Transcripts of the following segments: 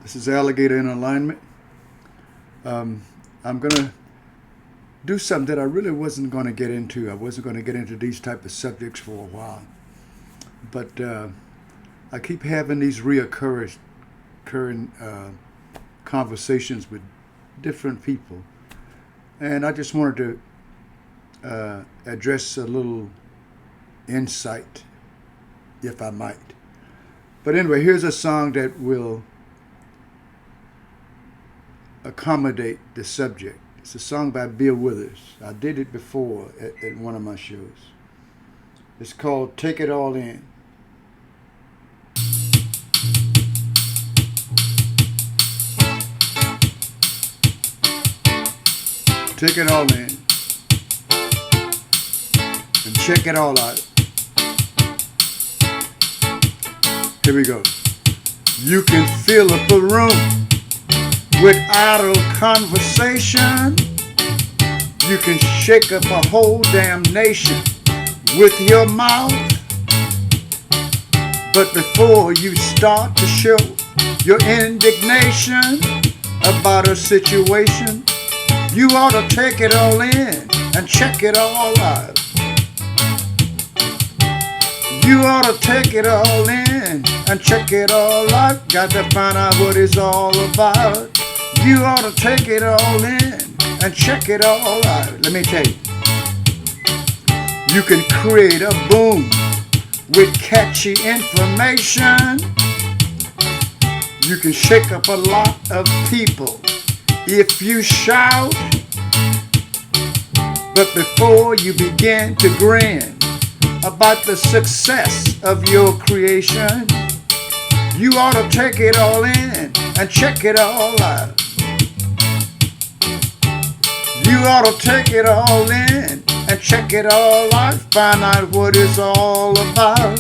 This is Alligator in Alignment. I'm going to do something that I really wasn't going to get into. I wasn't going to get into these type of subjects for a while. But I keep having these reoccurring conversations with different people. And I just wanted to address a little insight, if I might. But anyway, here's a song that will accommodate the subject. It's a song by Bill Withers. I did it before at one of my shows. It's called Take It All In. Take it all in and check it all out. Here we go. You can fill up a room with idle conversation. You can shake up a whole damn nation with your mouth. But before you start to show your indignation about a situation, you ought to take it all in and check it all out. You ought to take it all in and check it all out. Got to find out what it's all about. You ought to take it all in and check it all out. Let me tell you. You can create a boom with catchy information. You can shake up a lot of people if you shout. But before you begin to grin about the success of your creation, you ought to take it all in and check it all out. You ought to take it all in and check it all out. Find out what it's all about.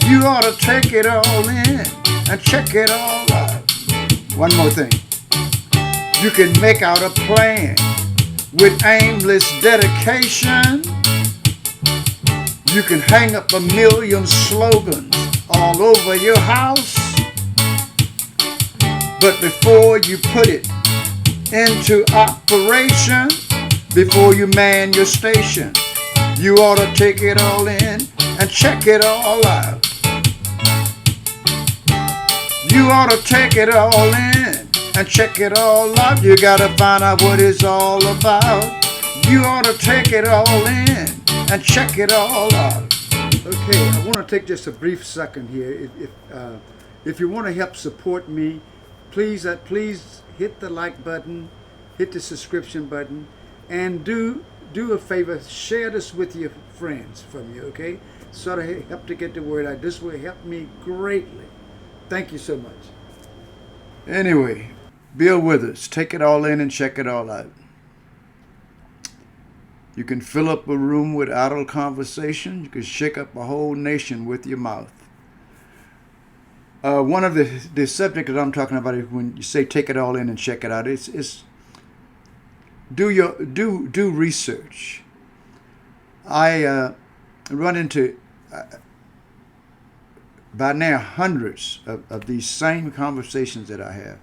You ought to take it all in and check it all out. One more thing. You can make out a plan with aimless dedication. You can hang up a million slogans all over your house. But before you put it into operation, before you man your station, you ought to take it all in and check it all out. You ought to take it all in and check it all out. You gotta find out what it's all about. You ought to take it all in and check it all out. Okay, I want to take just a brief second here. If you want to help support me, please hit the like button, hit the subscription button, and do a favor, share this with your friends from you, okay? Sort of help to get the word out. This will help me greatly. Thank you so much. Anyway, Bill Withers, take it all in and check it all out. You can fill up a room with idle conversation. You can shake up a whole nation with your mouth. One of the subject that I'm talking about is when you say take it all in and check it out. It's do research. I run into by now hundreds of these same conversations that I have.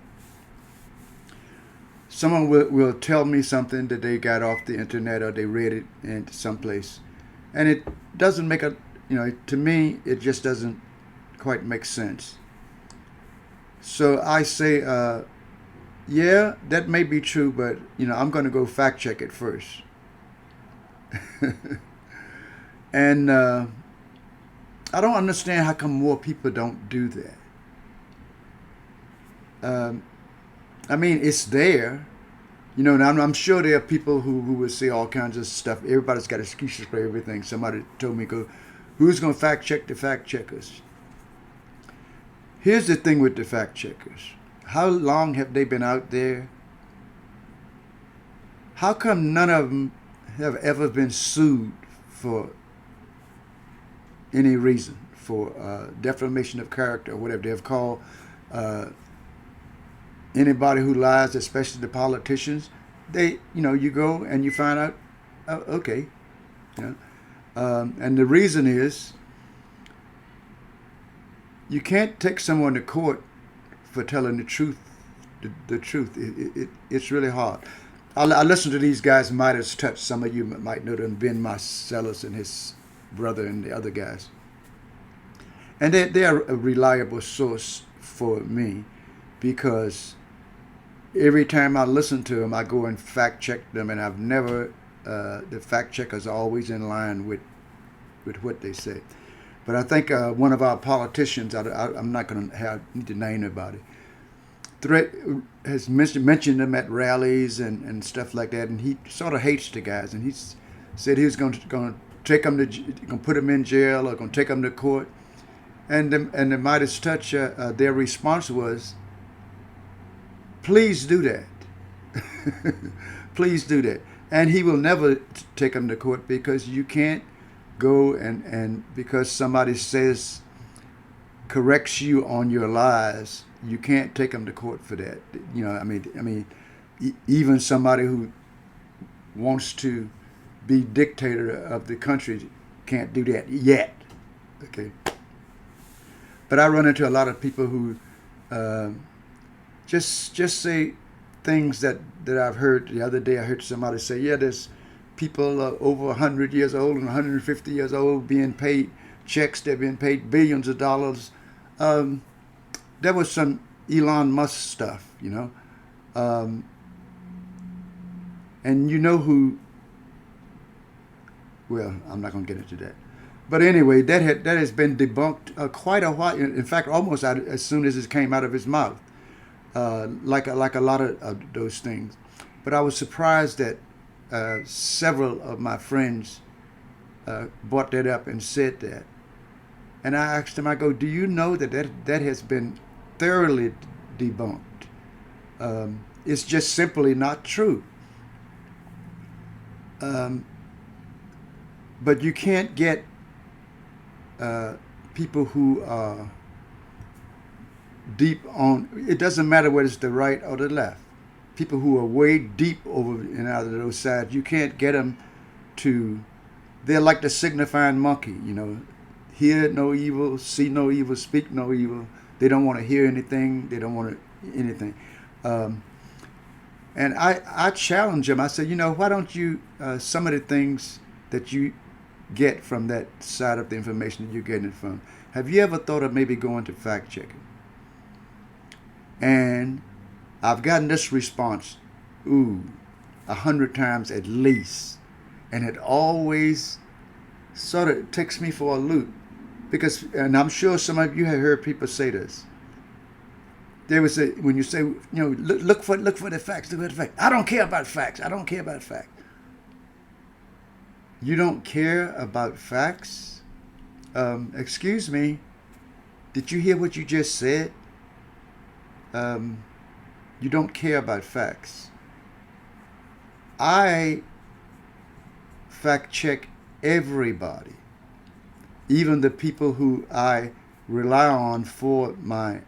Someone will tell me something that they got off the internet or they read it in someplace, and it doesn't make to me it just doesn't quite make sense. So I say, yeah, that may be true, but I'm going to go fact check it first. And I don't understand how come more people don't do that. I mean, it's there. And I'm sure there are people who would say all kinds of stuff. Everybody's got excuses for everything. Somebody told me, who's going to fact check the fact checkers? Here's the thing with the fact checkers. How long have they been out there? How come none of them have ever been sued for any reason, for defamation of character or whatever they've called anybody who lies, especially the politicians? You go and you find out, okay, and the reason is you can't take someone to court for telling the truth the truth. It's really hard. I listen to these guys, Midas Touch. Some of you might know them, Ben Marcellus and his brother and the other guys. And they are a reliable source for me because every time I listen to them, I go and fact check them, and I've never, the fact checkers are always in line with what they say. But I think one of our politicians, I'm not going to need to name anybody, has mentioned them at rallies and stuff like that, and he sort of hates the guys, and he said he was going to take them going to put them in jail or going to take them to court, and the Midas Touch, their response was, please do that. Please do that. And he will never take them to court because you can't go and because somebody corrects you on your lies, you can't take them to court for that. Even somebody who wants to be dictator of the country can't do that yet. Okay. But I run into a lot of people who just say things that I've heard. The other day I heard somebody say, yeah, there's people over 100 years old and 150 years old being paid checks. They're being paid billions of dollars. There was some Elon Musk stuff, and you know who. Well, I'm not going to get into that. But anyway, that has been debunked quite a while. In fact, almost as soon as it came out of his mouth, like a lot of those things. But I was surprised that several of my friends brought that up and said that. And I asked them, I go, do you know that has been thoroughly debunked? It's just simply not true. But you can't get people who are deep on, it doesn't matter whether it's the right or the left. People who are way deep over and out of those sides, you can't get them to, they're like the signifying monkey, hear no evil, see no evil, speak no evil. They don't want to hear anything. They don't want anything. And I challenge them. I say, why don't you, some of the things that you get from that side of the information that you're getting it from, have you ever thought of maybe going to fact checking? And I've gotten this response, 100 times at least. And it always sort of takes me for a loop. Because, and I'm sure some of you have heard people say this. They would say, when you say, look for the facts, look for the facts. I don't care about facts. I don't care about facts. You don't care about facts? Excuse me. Did you hear what you just said? You don't care about facts. I fact check everybody, even the people who I rely on for my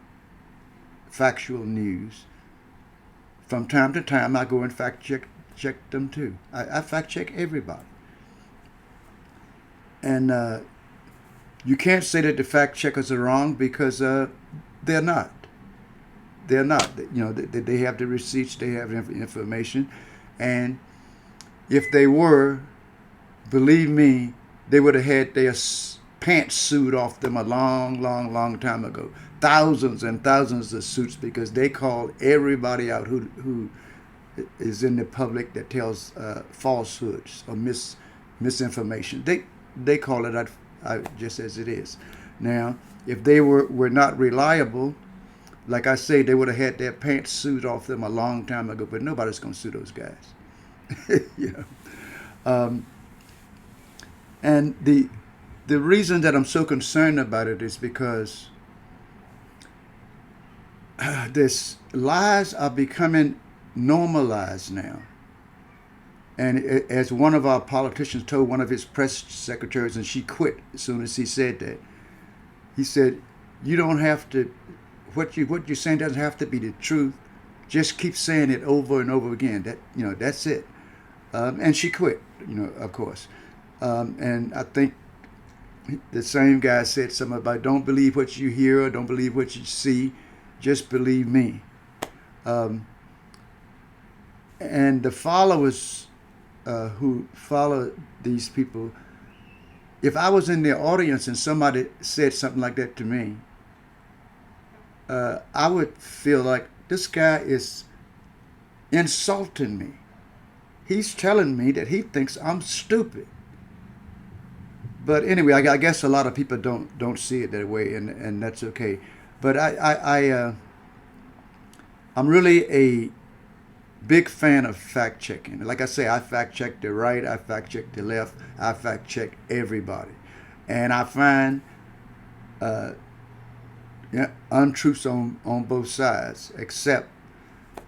factual news. From time to time, I go and fact check them too. I fact check everybody. And you can't say that the fact checkers are wrong because they're not. They're not. They have the receipts, they have information. And if they were, believe me, they would have had their pants sued off them a long, long, long time ago. Thousands and thousands of suits because they call everybody out who is in the public that tells falsehoods or misinformation. They call it out just as it is. Now, if they were not reliable, like I say, they would have had their pants sued off them a long time ago, but nobody's going to sue those guys. And the reason that I'm so concerned about it is because this lies are becoming normalized now. And as one of our politicians told one of his press secretaries, and she quit as soon as he said that, he said, you don't have to, what you're saying doesn't have to be the truth. Just keep saying it over and over again. That's it. And she quit, of course. And I think the same guy said something about don't believe what you hear or don't believe what you see, just believe me. Um, and the followers who follow these people, if I was in their audience and somebody said something like that to me, I would feel like this guy is insulting me. He's telling me that he thinks I'm stupid. But anyway, I guess a lot of people don't see it that way, and that's okay. But I'm really a big fan of fact checking. Like I say, I fact check the right, I fact check the left, I fact check everybody, and I find uh, yeah, untruths on both sides. Except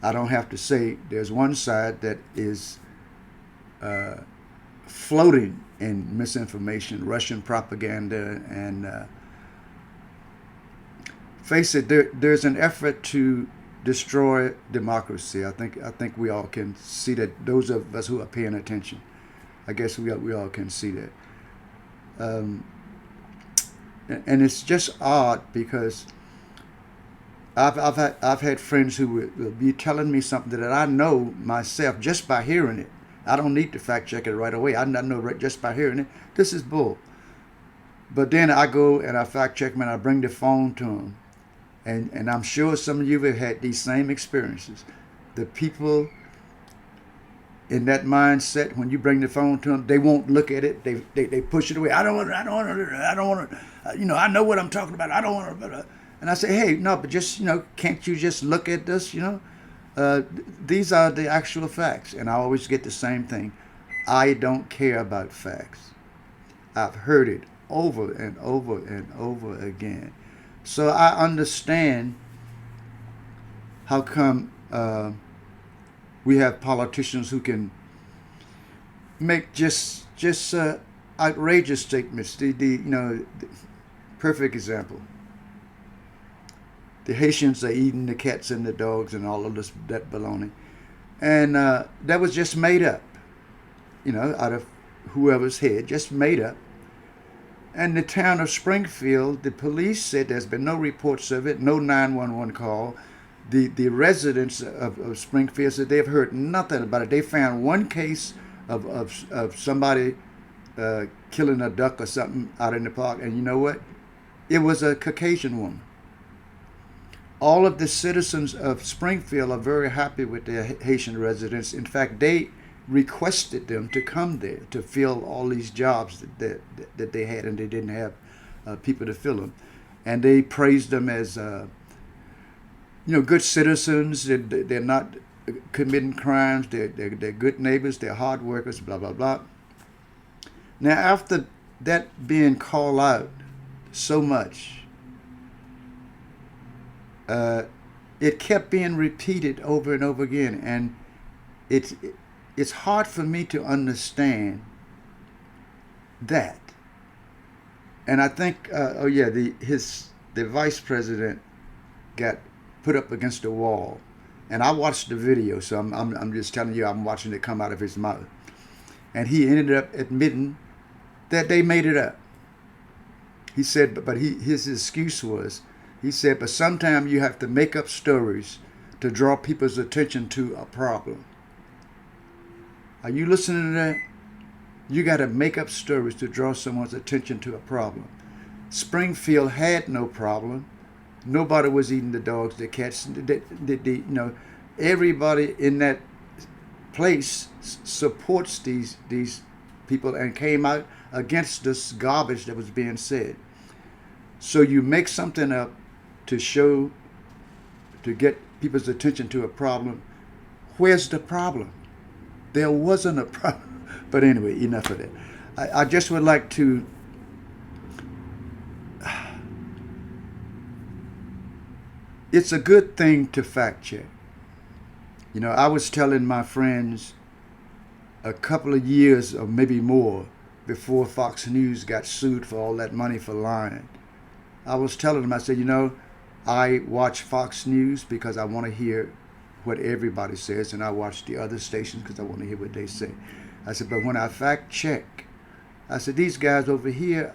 I don't have to say there's one side that is uh, floating in misinformation, Russian propaganda, and face it, there's an effort to destroy democracy. I think we all can see that. Those of us who are paying attention, I guess we all can see that. Um, and it's just odd because I've had friends who will be telling me something that I know myself just by hearing it. I don't need to fact check it right away. I know just by hearing it, this is bull. But then I go and I fact check them and I bring the phone to them. And I'm sure some of you have had these same experiences. The people in that mindset, when you bring the phone to them, they won't look at it. They push it away. I don't want to, I know what I'm talking about. I don't want to. And I say, hey, no, but just, can't you just look at this, these are the actual facts. And I always get the same thing. I don't care about facts. I've heard it over and over and over again. So I understand how come we have politicians who can make just outrageous statements. The perfect example. The Haitians are eating the cats and the dogs and all of that baloney, and that was just made up, out of whoever's head, just made up. And the town of Springfield, the police said there's been no reports of it, no 911 call. The residents of Springfield said they've heard nothing about it. They found one case of somebody killing a duck or something out in the park, and you know what? It was a Caucasian woman. All of the citizens of Springfield are very happy with their Haitian residents. In fact, they requested them to come there to fill all these jobs that they had, and they didn't have people to fill them. And they praised them as good citizens. They're not committing crimes. They're good neighbors. They're hard workers. Blah blah blah. Now, after that being called out so much, it kept being repeated over and over again, and it's hard for me to understand that. And I think, the vice president got put up against the wall, and I watched the video, so I'm just telling you, I'm watching it come out of his mouth, and he ended up admitting that they made it up. He said, but his excuse was, he said, but sometimes you have to make up stories to draw people's attention to a problem. Are you listening to that? You got to make up stories to draw someone's attention to a problem. Springfield had no problem. Nobody was eating the dogs, the cats. Everybody in that place supports these people and came out against this garbage that was being said. So you make something up to get people's attention to a problem. Where's the problem? There wasn't a problem. But anyway, enough of that. I just would like to it's a good thing to fact check. I was telling my friends a couple of years or maybe more before Fox News got sued for all that money for lying. I was telling them, I said, I watch Fox News because I want to hear what everybody says, and I watch the other stations because I want to hear what they say. I said, but when I fact check, I said, these guys over here,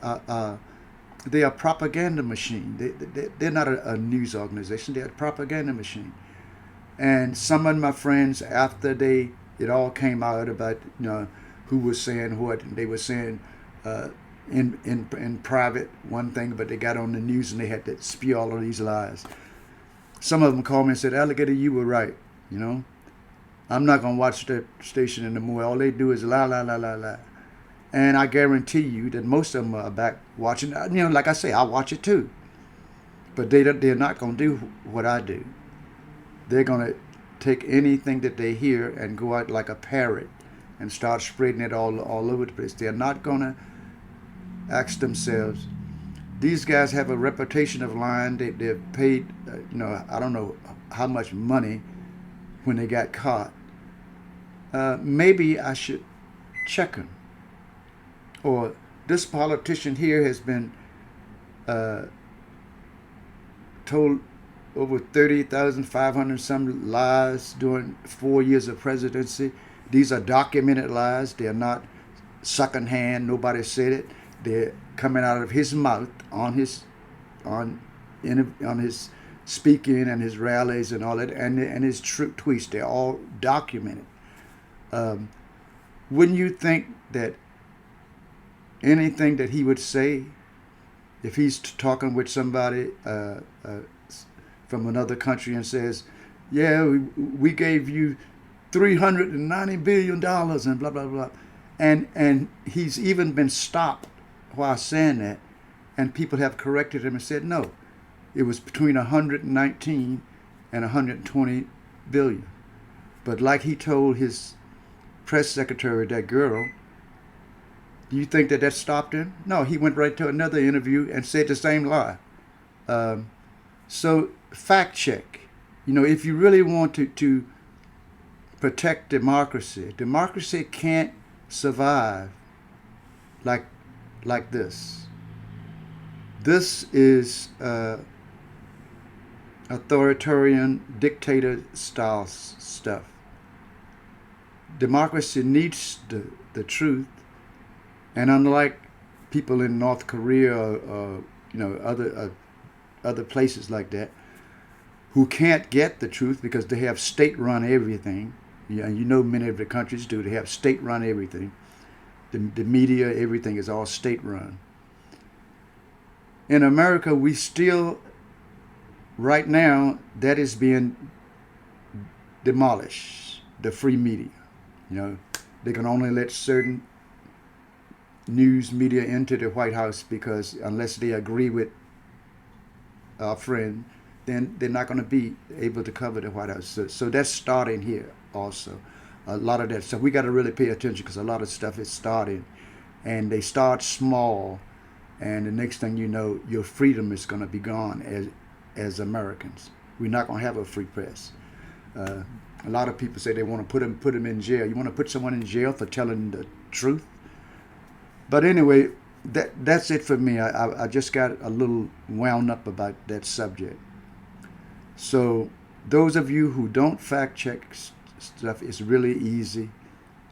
they are a propaganda machine. They're not a news organization. They're a propaganda machine. And some of my friends, after it all came out about, who was saying what, and they were saying uh, in private one thing, but they got on the news and they had to spew all of these lies. Some of them called me and said, "Alligator, you were right. You know, I'm not gonna watch that station anymore. All they do is lie, lie, lie, lie, lie." And I guarantee you that most of them are back watching. Like I say, I watch it too. But they're not gonna do what I do. They're gonna take anything that they hear and go out like a parrot and start spreading it all over the place. They're not gonna ask themselves. These guys have a reputation of lying. They're paid, I don't know how much money when they got caught. Maybe I should check them. Or this politician here has been told over 30,500 some lies during 4 years of presidency. These are documented lies. They're not secondhand. Nobody said it. They're coming out of his mouth on his speaking and his rallies and all that, and his tweets. They're all documented. Wouldn't you think that anything that he would say, if he's talking with somebody from another country and says, "Yeah, we gave you $390 billion and blah blah blah," and he's even been stopped while saying that, and people have corrected him and said, "No, it was between 119 and 120 billion." But like he told his press secretary, that girl, do you think that stopped him? No, he went right to another interview and said the same lie. So fact check. If you really want to protect democracy can't survive like this. This is authoritarian dictator style stuff. Democracy needs the truth. And unlike people in North Korea or other places like that, who can't get the truth because they have state-run everything, many of the countries do. They have state-run everything. The media, everything is all state-run. In America, we still, right now, that is being demolished. The free media, they can only let certain news media into the White House because unless they agree with our friend, then they're not going to be able to cover the White House. So that's starting here also. A lot of that stuff, we got to really pay attention because a lot of stuff is starting, and they start small, and the next thing you know, your freedom is going to be gone as Americans. We're not going to have a free press. A lot of people say they want to put them in jail. You want to put someone in jail for telling the truth? But anyway, that's it for me. I just got a little wound up about that subject. So those of you who don't fact check stuff, it's really easy,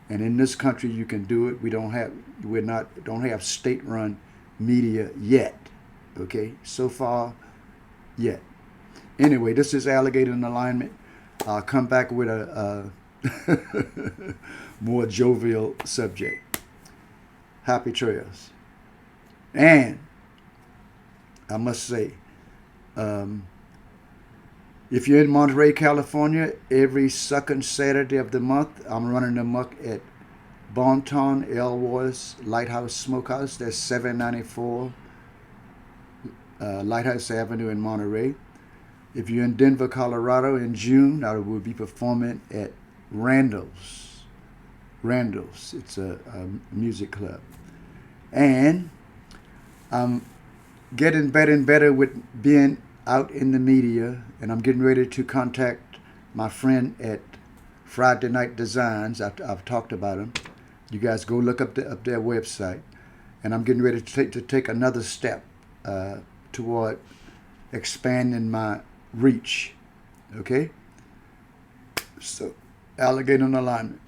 and in this country you can do it. We don't have state-run media yet. Okay, so far, yet. Anyway, this is Alligator in Alignment. I'll come back with a more jovial subject. Happy trails. And I must say, if you're in Monterey, California, every second Saturday of the month, I'm running amok at Bonton Elwood's Lighthouse Smokehouse. That's 794 Lighthouse Avenue in Monterey. If you're in Denver, Colorado, in June, I will be performing at Randall's. It's a music club. And I'm getting better and better with being out in the media, and I'm getting ready to contact my friend at Friday Night Designs. I've talked about them. You guys go look up their website. And I'm getting ready to take another step toward expanding my reach. Okay? So, Alligator in Alignment.